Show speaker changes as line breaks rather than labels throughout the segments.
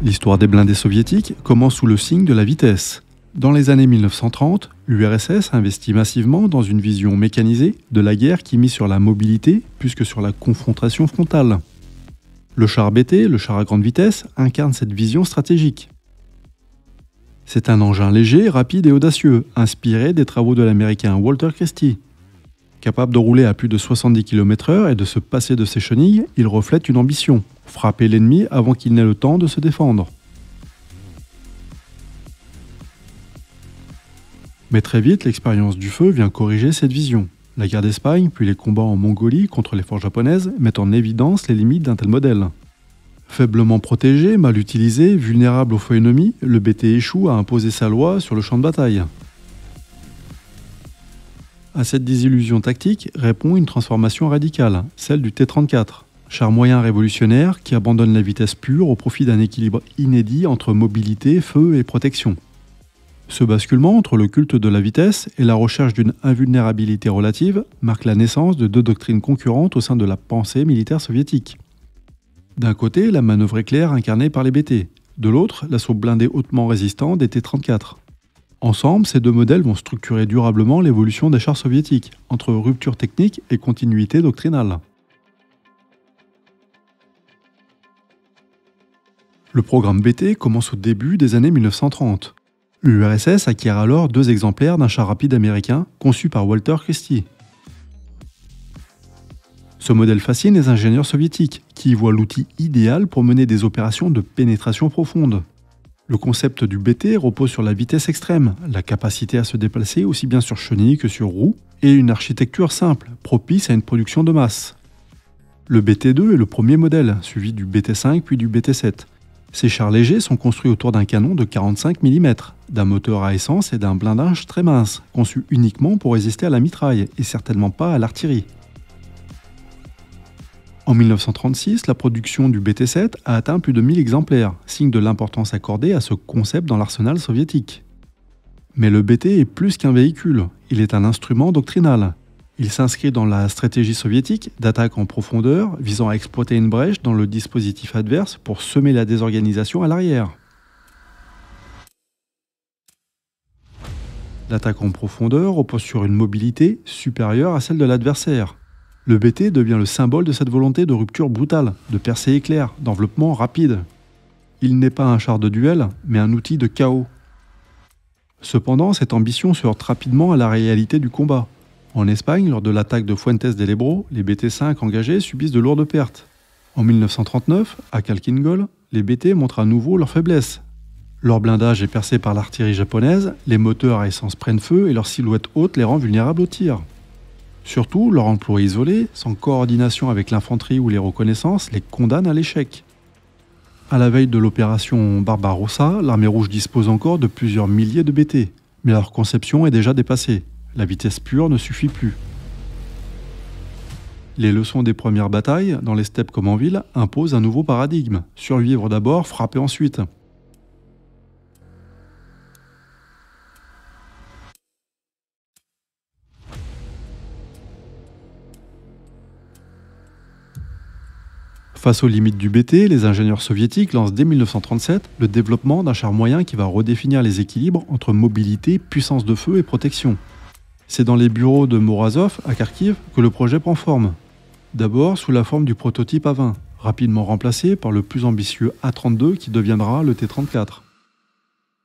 L'histoire des blindés soviétiques commence sous le signe de la vitesse. Dans les années 1930, l'URSS investit massivement dans une vision mécanisée de la guerre qui mise sur la mobilité plus que sur la confrontation frontale. Le char BT, le char à grande vitesse, incarne cette vision stratégique. C'est un engin léger, rapide et audacieux, inspiré des travaux de l'américain Walter Christie. Capable de rouler à plus de 70 km/h et de se passer de ses chenilles, il reflète une ambition, frapper l'ennemi avant qu'il n'ait le temps de se défendre. Mais très vite, l'expérience du feu vient corriger cette vision. La guerre d'Espagne, puis les combats en Mongolie contre les forces japonaises mettent en évidence les limites d'un tel modèle. Faiblement protégé, mal utilisé, vulnérable aux feux ennemis, le BT échoue à imposer sa loi sur le champ de bataille. À cette désillusion tactique répond une transformation radicale, celle du T-34, char moyen révolutionnaire qui abandonne la vitesse pure au profit d'un équilibre inédit entre mobilité, feu et protection. Ce basculement entre le culte de la vitesse et la recherche d'une invulnérabilité relative marque la naissance de deux doctrines concurrentes au sein de la pensée militaire soviétique. D'un côté, la manœuvre éclair incarnée par les BT, de l'autre, l'assaut blindé hautement résistant des T-34. Ensemble, ces deux modèles vont structurer durablement l'évolution des chars soviétiques, entre rupture technique et continuité doctrinale. Le programme BT commence au début des années 1930. L'URSS acquiert alors deux exemplaires d'un char rapide américain conçu par Walter Christie. Ce modèle fascine les ingénieurs soviétiques, qui y voient l'outil idéal pour mener des opérations de pénétration profonde. Le concept du BT repose sur la vitesse extrême, la capacité à se déplacer aussi bien sur chenilles que sur roues, et une architecture simple, propice à une production de masse. Le BT-2 est le premier modèle, suivi du BT-5 puis du BT-7. Ces chars légers sont construits autour d'un canon de 45 mm, d'un moteur à essence et d'un blindage très mince, conçu uniquement pour résister à la mitraille et certainement pas à l'artillerie. En 1936, la production du BT-7 a atteint plus de 1000 exemplaires, signe de l'importance accordée à ce concept dans l'arsenal soviétique. Mais le BT est plus qu'un véhicule, il est un instrument doctrinal. Il s'inscrit dans la stratégie soviétique d'attaque en profondeur visant à exploiter une brèche dans le dispositif adverse pour semer la désorganisation à l'arrière. L'attaque en profondeur repose sur une mobilité supérieure à celle de l'adversaire. Le BT devient le symbole de cette volonté de rupture brutale, de percée éclair, d'enveloppement rapide. Il n'est pas un char de duel, mais un outil de chaos. Cependant, cette ambition se heurte rapidement à la réalité du combat. En Espagne, lors de l'attaque de Fuentes del Ebro, les BT-5 engagés subissent de lourdes pertes. En 1939, à Khalkhin-Gol, les BT montrent à nouveau leur faiblesse. Leur blindage est percé par l'artillerie japonaise, les moteurs à essence prennent feu et leur silhouette haute les rend vulnérables aux tirs. Surtout, leur emploi isolé, sans coordination avec l'infanterie ou les reconnaissances, les condamne à l'échec. À la veille de l'opération Barbarossa, l'armée rouge dispose encore de plusieurs milliers de BT, mais leur conception est déjà dépassée. La vitesse pure ne suffit plus. Les leçons des premières batailles, dans les steppes comme en ville, imposent un nouveau paradigme. Survivre d'abord, frapper ensuite. Face aux limites du BT, les ingénieurs soviétiques lancent dès 1937 le développement d'un char moyen qui va redéfinir les équilibres entre mobilité, puissance de feu et protection. C'est dans les bureaux de Morozov, à Kharkiv, que le projet prend forme. D'abord sous la forme du prototype A-20, rapidement remplacé par le plus ambitieux A-32 qui deviendra le T-34.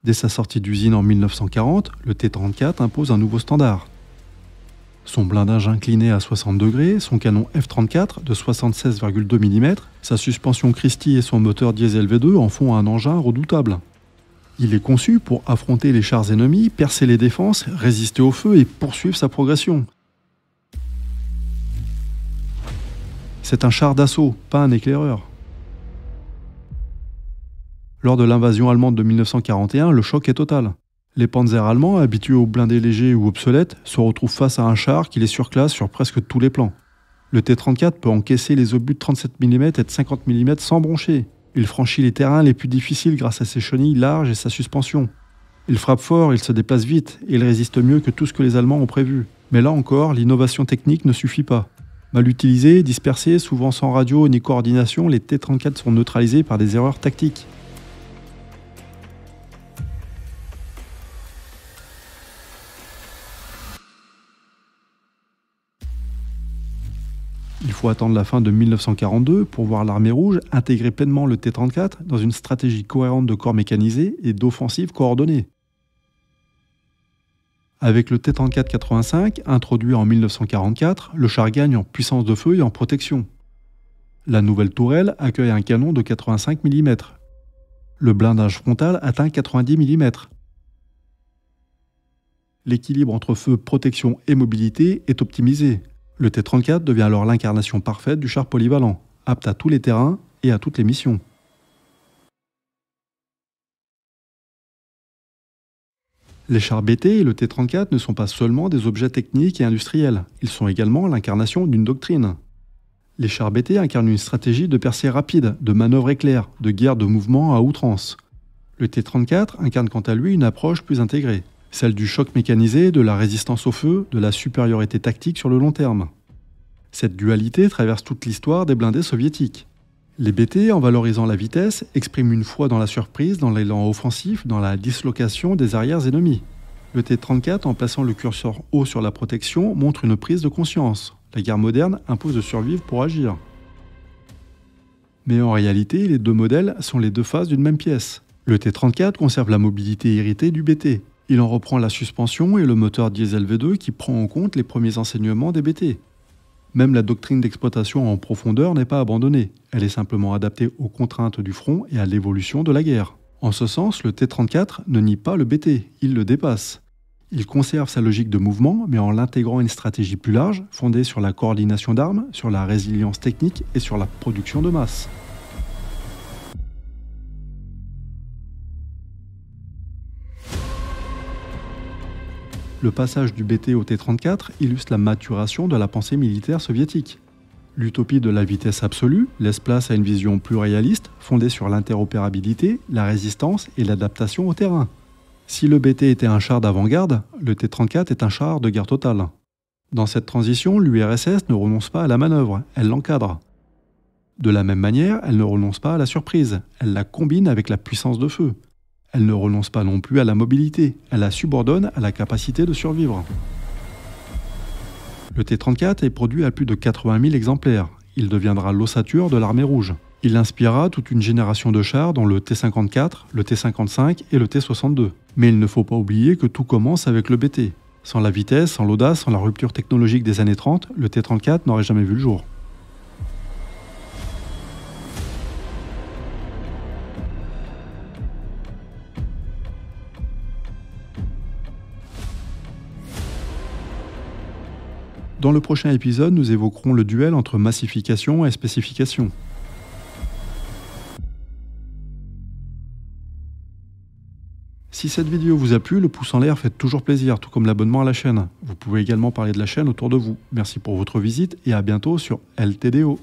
Dès sa sortie d'usine en 1940, le T-34 impose un nouveau standard. Son blindage incliné à 60 degrés, son canon F-34 de 76,2 mm, sa suspension Christie et son moteur diesel V2 en font un engin redoutable. Il est conçu pour affronter les chars ennemis, percer les défenses, résister au feu et poursuivre sa progression. C'est un char d'assaut, pas un éclaireur. Lors de l'invasion allemande de 1941, le choc est total. Les panzers allemands, habitués aux blindés légers ou obsolètes, se retrouvent face à un char qui les surclasse sur presque tous les plans. Le T-34 peut encaisser les obus de 37 mm et de 50 mm sans broncher. Il franchit les terrains les plus difficiles grâce à ses chenilles larges et sa suspension. Il frappe fort, il se déplace vite, et il résiste mieux que tout ce que les Allemands ont prévu. Mais là encore, l'innovation technique ne suffit pas. Mal utilisés, dispersés, souvent sans radio ni coordination, les T-34 sont neutralisés par des erreurs tactiques. Il faut attendre la fin de 1942 pour voir l'armée rouge intégrer pleinement le T-34 dans une stratégie cohérente de corps mécanisés et d'offensive coordonnée. Avec le T-34-85, introduit en 1944, le char gagne en puissance de feu et en protection. La nouvelle tourelle accueille un canon de 85 mm. Le blindage frontal atteint 90 mm. L'équilibre entre feu, protection et mobilité est optimisé. Le T-34 devient alors l'incarnation parfaite du char polyvalent, apte à tous les terrains et à toutes les missions. Les chars BT et le T-34 ne sont pas seulement des objets techniques et industriels, ils sont également l'incarnation d'une doctrine. Les chars BT incarnent une stratégie de percée rapide, de manœuvre éclair, de guerre de mouvement à outrance. Le T-34 incarne quant à lui une approche plus intégrée, celle du choc mécanisé, de la résistance au feu, de la supériorité tactique sur le long terme. Cette dualité traverse toute l'histoire des blindés soviétiques. Les BT, en valorisant la vitesse, expriment une foi dans la surprise, dans l'élan offensif, dans la dislocation des arrières ennemis. Le T-34, en plaçant le curseur haut sur la protection, montre une prise de conscience. La guerre moderne impose de survivre pour agir. Mais en réalité, les deux modèles sont les deux faces d'une même pièce. Le T-34 conserve la mobilité héritée du BT. Il en reprend la suspension et le moteur diesel V2 qui prend en compte les premiers enseignements des BT. Même la doctrine d'exploitation en profondeur n'est pas abandonnée. Elle est simplement adaptée aux contraintes du front et à l'évolution de la guerre. En ce sens, le T-34 ne nie pas le BT, il le dépasse. Il conserve sa logique de mouvement, mais en l'intégrant à une stratégie plus large, fondée sur la coordination d'armes, sur la résilience technique et sur la production de masse. Le passage du BT au T-34 illustre la maturation de la pensée militaire soviétique. L'utopie de la vitesse absolue laisse place à une vision plus réaliste, fondée sur l'interopérabilité, la résistance et l'adaptation au terrain. Si le BT était un char d'avant-garde, le T-34 est un char de guerre totale. Dans cette transition, l'URSS ne renonce pas à la manœuvre, elle l'encadre. De la même manière, elle ne renonce pas à la surprise, elle la combine avec la puissance de feu. Elle ne renonce pas non plus à la mobilité, elle la subordonne à la capacité de survivre. Le T-34 est produit à plus de 80 000 exemplaires. Il deviendra l'ossature de l'armée rouge. Il inspirera toute une génération de chars dont le T-54, le T-55 et le T-62. Mais il ne faut pas oublier que tout commence avec le BT. Sans la vitesse, sans l'audace, sans la rupture technologique des années 30, le T-34 n'aurait jamais vu le jour. Dans le prochain épisode, nous évoquerons le duel entre massification et spécification. Si cette vidéo vous a plu, le pouce en l'air fait toujours plaisir, tout comme l'abonnement à la chaîne. Vous pouvez également parler de la chaîne autour de vous. Merci pour votre visite et à bientôt sur LTDO.